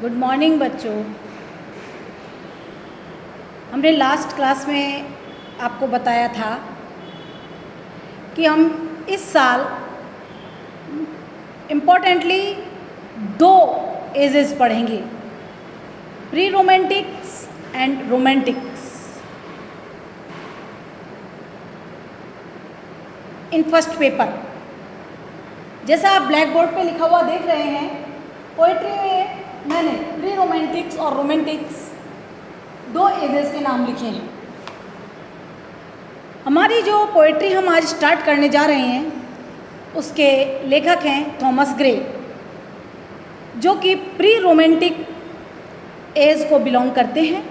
Good morning बच्चों। हमने last class में आपको बताया था कि हम इस साल इम्पोर्टेंटली 2 एजेस पढ़ेंगे, pre Romantics and Romantics. In first paper जैसा आप ब्लैक बोर्ड पे लिखा हुआ देख रहे हैं, पोइट्री में मैंने प्री रोमांटिक्स और रोमांटिक्स 2 एजेस के नाम लिखे हैं। हमारी जो पोइट्री हम आज स्टार्ट करने जा रहे हैं उसके लेखक हैं थॉमस ग्रे, जो कि प्री रोमांटिक एज को बिलोंग करते हैं।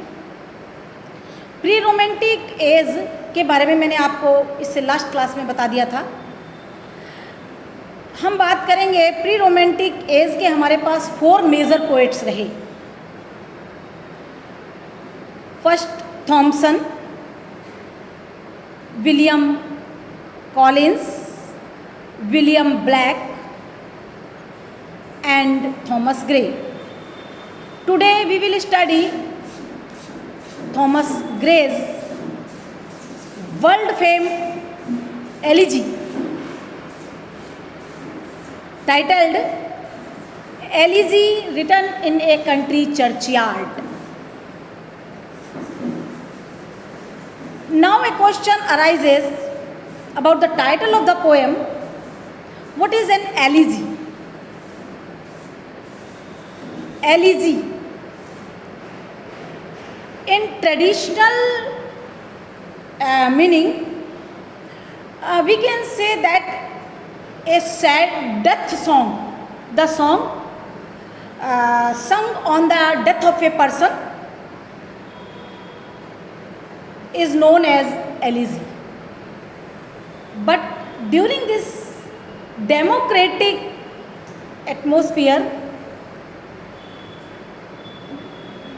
प्री रोमांटिक एज के बारे में मैंने आपको इससे लास्ट क्लास में बता दिया था। हम बात करेंगे प्री रोमांटिक एज के हमारे पास 4 मेजर पोएट्स रहे। First Thomson, William Collins, William Blake and Thomas Gray. Today we will study Thomas Gray's world famed elegy titled Elegy Written in a Country Churchyard. Now a question arises about the title of the poem. What is an elegy? Elegy. In traditional meaning, we can say that a sad death song, the song sung on the death of a person, is known as elegy. But during this democratic atmosphere,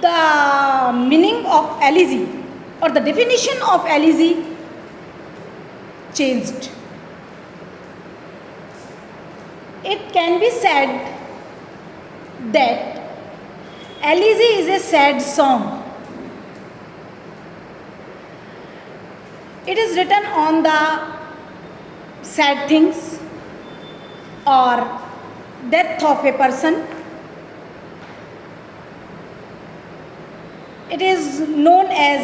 the meaning of elegy or the definition of elegy changed. It can be said that elegy is a sad song. It is written on the sad things or death of a person. It is known as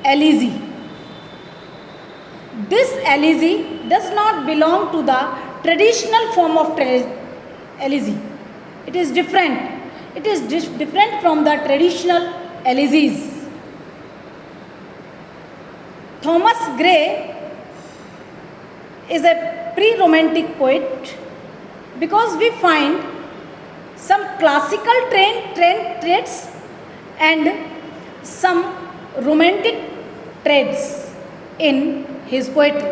elegy. This elegy does not belong to the traditional form of elegy. It is different. It is different from the traditional elegies. Thomas Gray is a pre-romantic poet because we find some classical traits and some romantic traits in his poetry.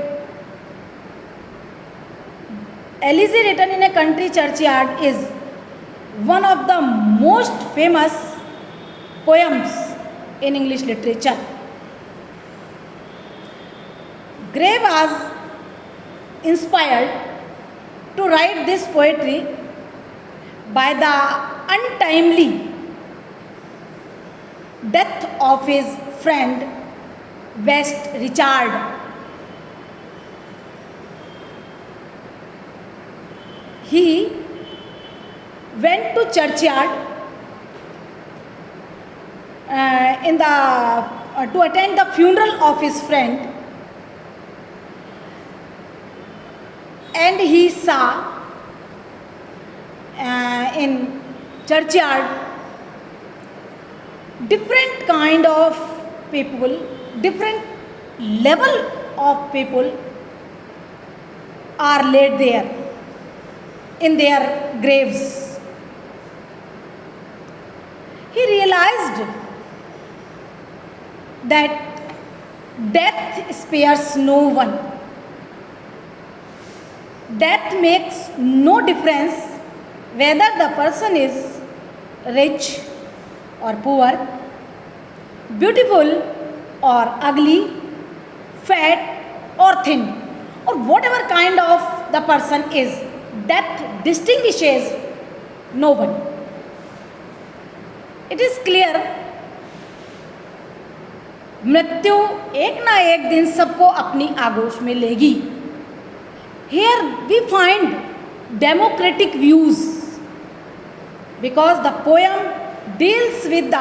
Elegy Written in a Country Churchyard is one of the most famous poems in English literature. Gray was inspired to write this poetry by the untimely death of his friend West Richard. He went to churchyard to attend the funeral of his friend, and he saw in churchyard different kind of people, different level of people are laid there in their graves. He realized that death spares no one. Death makes no difference whether the person is rich or poor, beautiful or ugly, fat or thin, or whatever kind of the person is. Death distinguishes no one. It is clear, मृत्यु एक ना एक दिन सबको अपनी आगोश में लेगी. Here we find democratic views because the poem deals with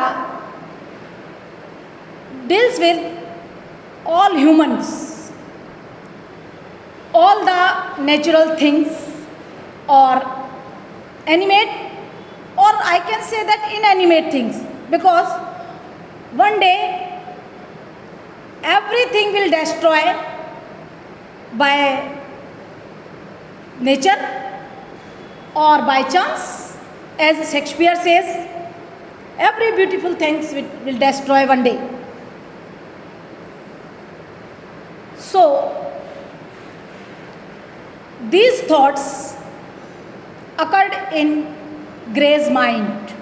all humans, all the natural things, or animate, or I can say that inanimate things, because one day everything will destroy by nature or by chance. As Shakespeare says, every beautiful things will destroy one day. So these thoughts occurred in Gray's mind.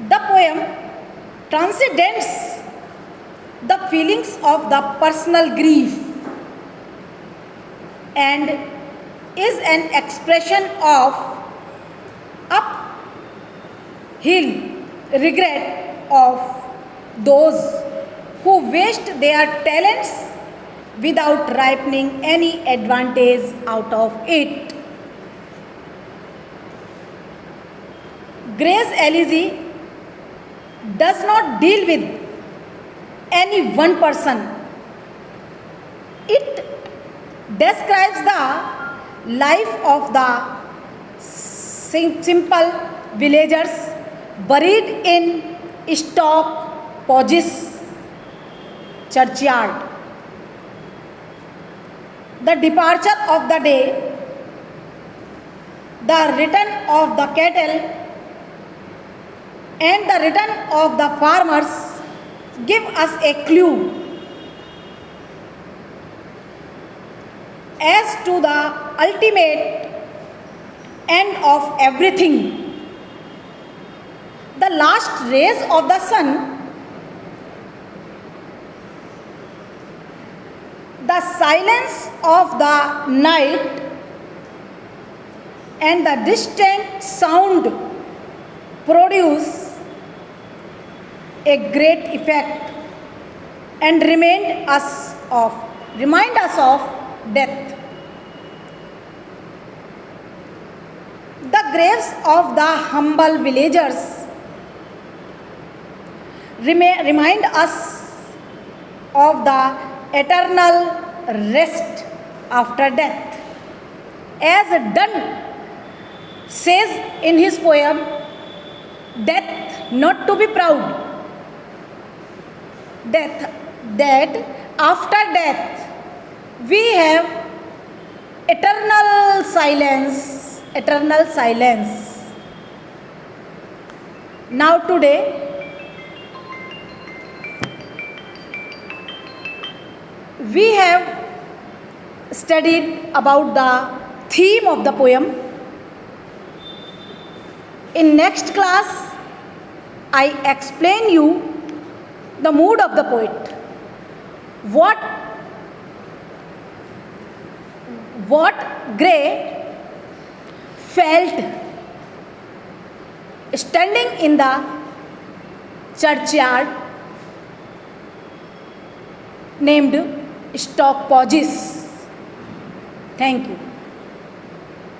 The poem transcends the feelings of the personal grief and is an expression of uphill regret of those who waste their talents without ripening any advantage out of it. Gray's elegy does not deal with any one person. It describes the life of the simple villagers buried in Stock Poges churchyard. The departure of the day, the return of the cattle, and the return of the farmers give us a clue as to the ultimate end of everything. The last rays of the sun, the silence of the night, and the distant sound produce a great effect and remind us of death. The graves of the humble villagers remind us of the eternal rest after death. As Donne says in his poem, "Death not to be proud, that after death we have eternal silence. Now today we have studied about the theme of the poem. In next class I explain you the mood of the poet, what Gray felt standing in the churchyard named Stock Poges. Thank you.